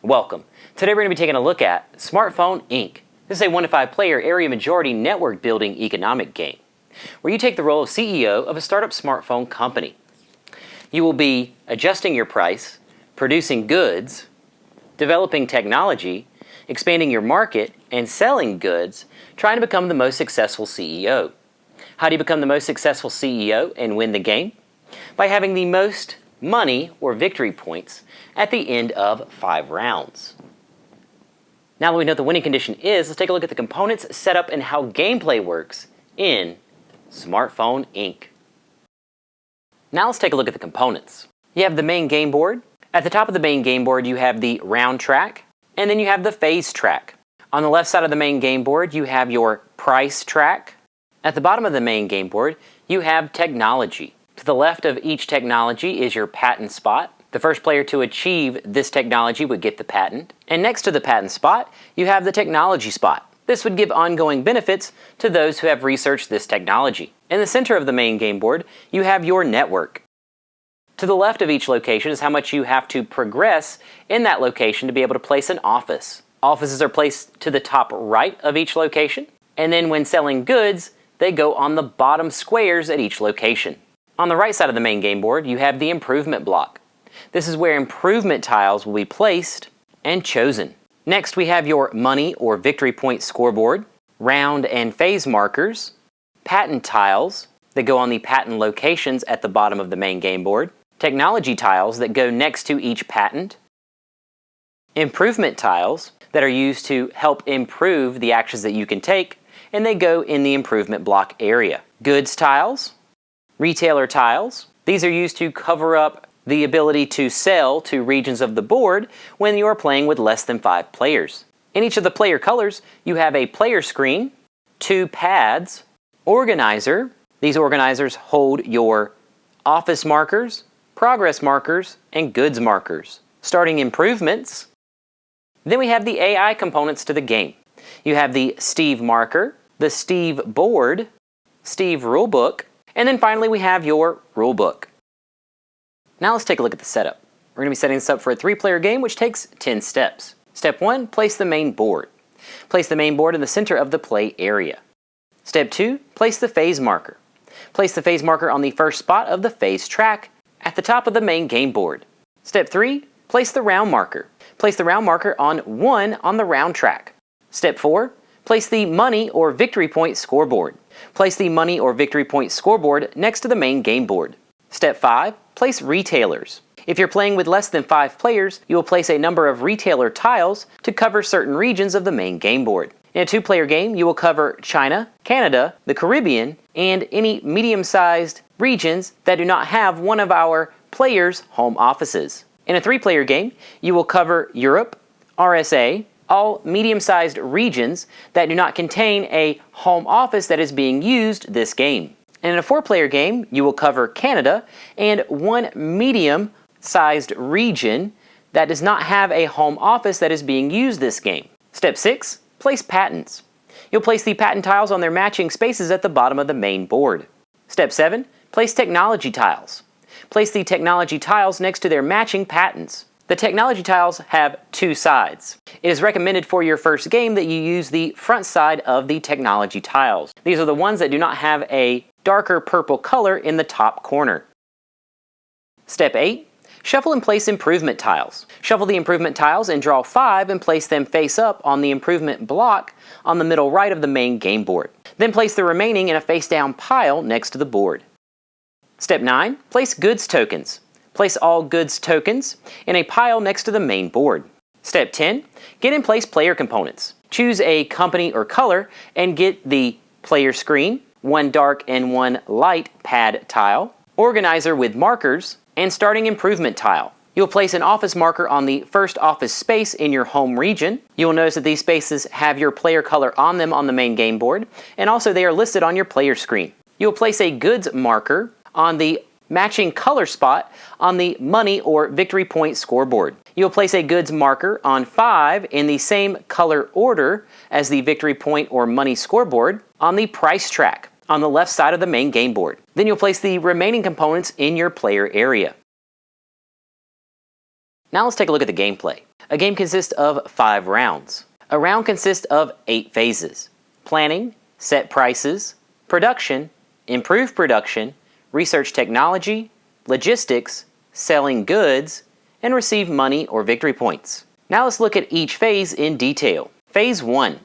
Welcome. Today we're going to be taking a look at Smartphone Inc. This is a 1 to 5 player area majority network building economic game where you take the role of CEO of a startup smartphone company. You will be adjusting your price, producing goods, developing technology, expanding your market, and selling goods, trying to become the most successful CEO. How do you become the most successful CEO and win the game? By having the most money or victory points at the end of 5 rounds. Now that we know what the winning condition is, let's take a look at the components, setup, and how gameplay works in Smartphone Inc. Now let's take a look at the components. You have the main game board. At the top of the main game board you have the round track, and then you have the phase track. On the left side of the main game board you have your price track. At the bottom of the main game board you have technology. To the left of each technology is your patent spot. The first player to achieve this technology would get the patent. And next to the patent spot, you have the technology spot. This would give ongoing benefits to those who have researched this technology. In the center of the main game board, you have your network. To the left of each location is how much you have to progress in that location to be able to place an office. Offices are placed to the top right of each location, and then when selling goods, they go on the bottom squares at each location. On the right side of the main game board, you have the improvement block. This is where improvement tiles will be placed and chosen. Next, we have your money or victory point scoreboard, round and phase markers, patent tiles that go on the patent locations at the bottom of the main game board, technology tiles that go next to each patent, improvement tiles that are used to help improve the actions that you can take, and they go in the improvement block area. Goods tiles, retailer tiles, these are used to cover up the ability to sell to regions of the board when you are playing with less than 5 players. In each of the player colors, you have a player screen, 2 pads, organizer. These organizers hold your office markers, progress markers, and goods markers. Starting improvements. Then we have the AI components to the game. You have the Steve marker, the Steve board, Steve rulebook, and then finally we have your rulebook. Now let's take a look at the setup. We're going to be setting this up for a 3-player game which takes 10 steps. Step 1, place the main board. Place the main board in the center of the play area. Step 2, place the phase marker. Place the phase marker on the first spot of the phase track at the top of the main game board. Step 3, place the round marker. Place the round marker on 1 on the round track. Step 4, place the money or victory point scoreboard. Place the money or victory point scoreboard next to the main game board. Step 5, place retailers. If you're playing with less than 5 players, you will place a number of retailer tiles to cover certain regions of the main game board. In a 2-player game, you will cover China, Canada, the Caribbean, and any medium-sized regions that do not have one of our players' home offices. In a 3-player game, you will cover Europe, RSA, all medium-sized regions that do not contain a home office that is being used this game. And in a 4-player game, you will cover Canada and 1 medium-sized region that does not have a home office that is being used this game. Step 6, place patents. You'll place the patent tiles on their matching spaces at the bottom of the main board. Step 7, place technology tiles. Place the technology tiles next to their matching patents. The technology tiles have 2 sides. It is recommended for your first game that you use the front side of the technology tiles. These are the ones that do not have a darker purple color in the top corner. Step 8, shuffle and place improvement tiles. Shuffle the improvement tiles and draw 5 and place them face up on the improvement block on the middle right of the main game board. Then place the remaining in a face down pile next to the board. Step 9, place goods tokens. Place all goods tokens in a pile next to the main board. Step 10, get in place player components. Choose a company or color and get the player screen, 1 dark and 1 light pad tile, organizer with markers, and starting improvement tile. You'll place an office marker on the first office space in your home region. You'll notice that these spaces have your player color on them on the main game board, and also they are listed on your player screen. You'll place a goods marker on the matching color spot on the money or victory point scoreboard. You'll place a goods marker on 5 in the same color order as the victory point or money scoreboard on the price track on the left side of the main game board. Then you'll place the remaining components in your player area. Now let's take a look at the gameplay. A game consists of 5 rounds. A round consists of 8 phases: planning, set prices, production, improve production, research technology, logistics, selling goods, and receive money or victory points. Now let's look at each phase in detail. Phase 1.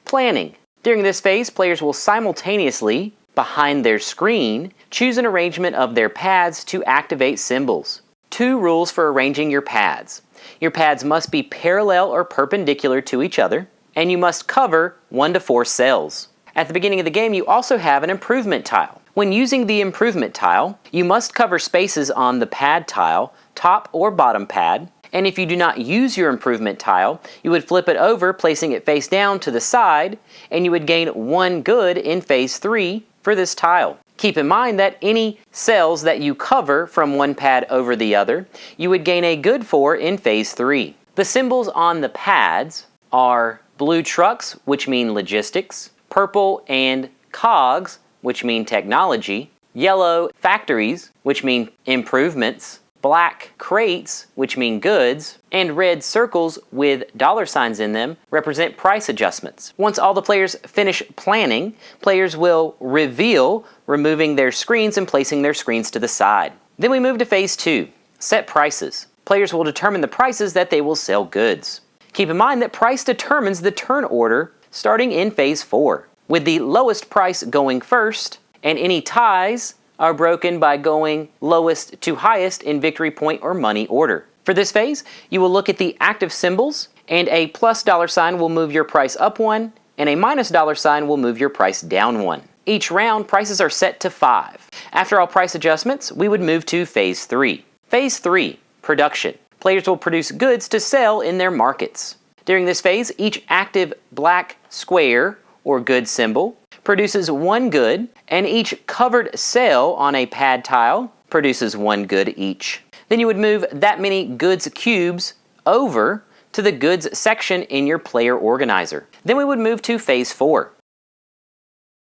Planning. During this phase, players will simultaneously, behind their screen, choose an arrangement of their pads to activate symbols. 2 rules for arranging your pads. Your pads must be parallel or perpendicular to each other, and you must cover 1 to 4 cells. At the beginning of the game, you also have an improvement tile. When using the improvement tile, you must cover spaces on the pad tile, top or bottom pad, and if you do not use your improvement tile, you would flip it over, placing it face down to the side, and you would gain 1 good in phase 3 for this tile. Keep in mind that any cells that you cover from one pad over the other, you would gain a good for in phase 3. The symbols on the pads are blue trucks, which mean logistics, purple and cogs, which mean technology, yellow factories, which mean improvements, black crates, which mean goods, and red circles with $signs in them represent price adjustments. Once all the players finish planning, players will reveal, removing their screens and placing their screens to the side. Then we move to phase 2, set prices. Players will determine the prices that they will sell goods. Keep in mind that price determines the turn order starting in phase 4, with the lowest price going first, and any ties are broken by going lowest to highest in victory point or money order. For this phase, you will look at the active symbols, and a plus $sign will move your price up 1, and a minus $sign will move your price down 1. Each round, prices are set to 5. After all price adjustments, we would move to phase 3. Phase 3, production. Players will produce goods to sell in their markets. During this phase, each active black square or good symbol produces 1 good, and each covered cell on a pad tile produces 1 good each. Then you would move that many goods cubes over to the goods section in your player organizer. Then we would move to phase 4.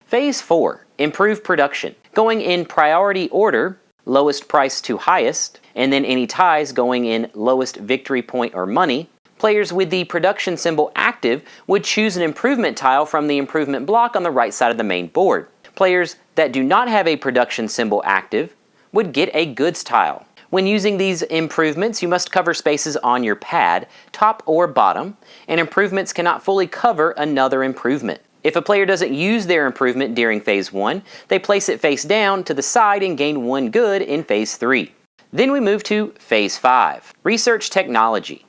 Phase 4, improve production. Going in priority order, lowest price to highest, and then any ties going in lowest victory point or money. Players with the production symbol active would choose an improvement tile from the improvement block on the right side of the main board. Players that do not have a production symbol active would get a goods tile. When using these improvements, you must cover spaces on your pad, top or bottom, and improvements cannot fully cover another improvement. If a player doesn't use their improvement during phase 1, they place it face down to the side and gain 1 good in phase 3. Then we move to phase 5, research technology.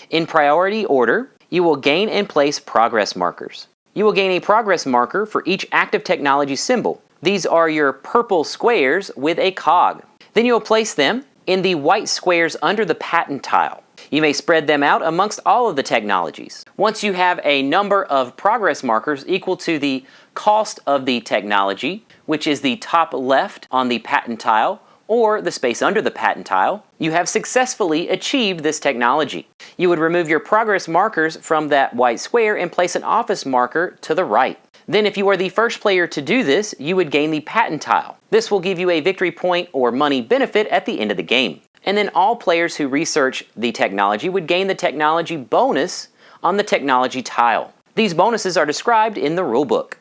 In priority order, you will gain and place progress markers. You will gain a progress marker for each active technology symbol. These are your purple squares with a cog. Then you will place them in the white squares under the patent tile. You may spread them out amongst all of the technologies. Once you have a number of progress markers equal to the cost of the technology, which is the top left on the patent tile, or the space under the patent tile, you have successfully achieved this technology. You would remove your progress markers from that white square and place an office marker to the right. Then if you are the first player to do this, you would gain the patent tile. This will give you a victory point or money benefit at the end of the game. And then all players who research the technology would gain the technology bonus on the technology tile. These bonuses are described in the rulebook.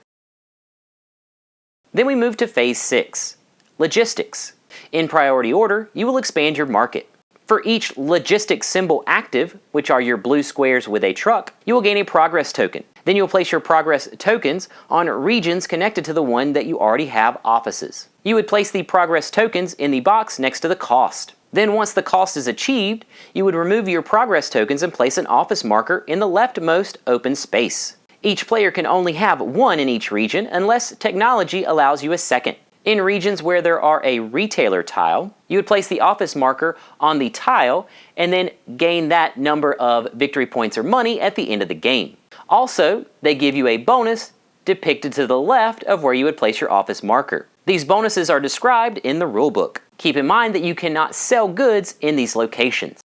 Then we move to phase 6, logistics. In priority order, you will expand your market. For each logistics symbol active, which are your blue squares with a truck, you will gain a progress token. Then you will place your progress tokens on regions connected to the one that you already have offices. You would place the progress tokens in the box next to the cost. Then once the cost is achieved, you would remove your progress tokens and place an office marker in the leftmost open space. Each player can only have 1 in each region unless technology allows you a second. In regions where there are a retailer tile, you would place the office marker on the tile and then gain that number of victory points or money at the end of the game. Also, they give you a bonus depicted to the left of where you would place your office marker. These bonuses are described in the rulebook. Keep in mind that you cannot sell goods in these locations.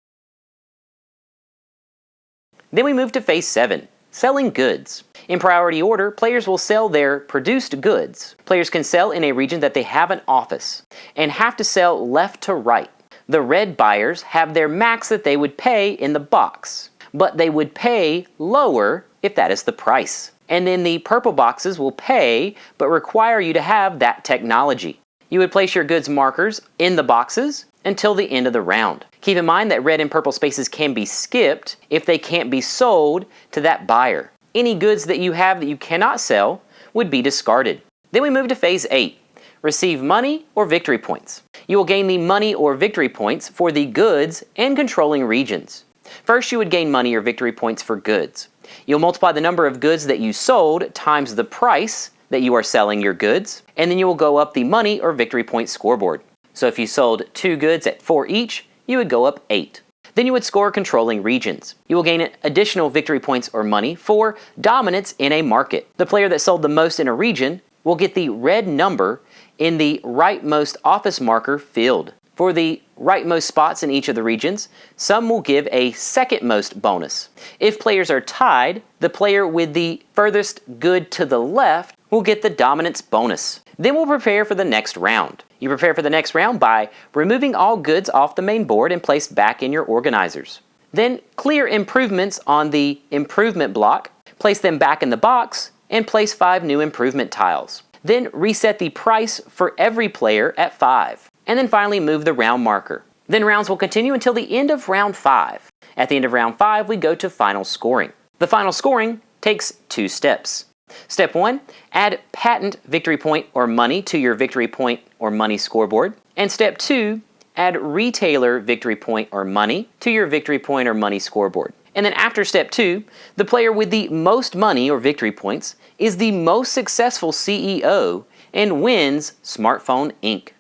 Then we move to phase 7, selling goods. In priority order, players will sell their produced goods. Players can sell in a region that they have an office and have to sell left to right. The red buyers have their max that they would pay in the box, but they would pay lower if that is the price. And then the purple boxes will pay, but require you to have that technology. You would place your goods markers in the boxes until the end of the round. Keep in mind that red and purple spaces can be skipped if they can't be sold to that buyer. Any goods that you have that you cannot sell would be discarded. Then we move to phase 8. Receive money or victory points. You will gain the money or victory points for the goods and controlling regions. First, you would gain money or victory points for goods. You'll multiply the number of goods that you sold times the price that you are selling your goods, and then you will go up the money or victory point scoreboard. So if you sold 2 goods at 4 each, you would go up 8. Then you would score controlling regions. You will gain additional victory points or money for dominance in a market. The player that sold the most in a region will get the red number in the rightmost office marker field. For the rightmost spots in each of the regions, some will give a second-most bonus. If players are tied, the player with the furthest good to the left will get the dominance bonus. Then we'll prepare for the next round. You prepare for the next round by removing all goods off the main board and place back in your organizers. Then clear improvements on the improvement block, place them back in the box, and place 5 new improvement tiles. Then reset the price for every player at 5. And then finally move the round marker. Then rounds will continue until the end of round 5. At the end of round 5, we go to final scoring. The final scoring takes 2 steps. Step 1, add patent victory point or money to your victory point or money scoreboard. And step 2, add retailer victory point or money to your victory point or money scoreboard. And then after step 2, the player with the most money or victory points is the most successful CEO and wins Smartphone Inc.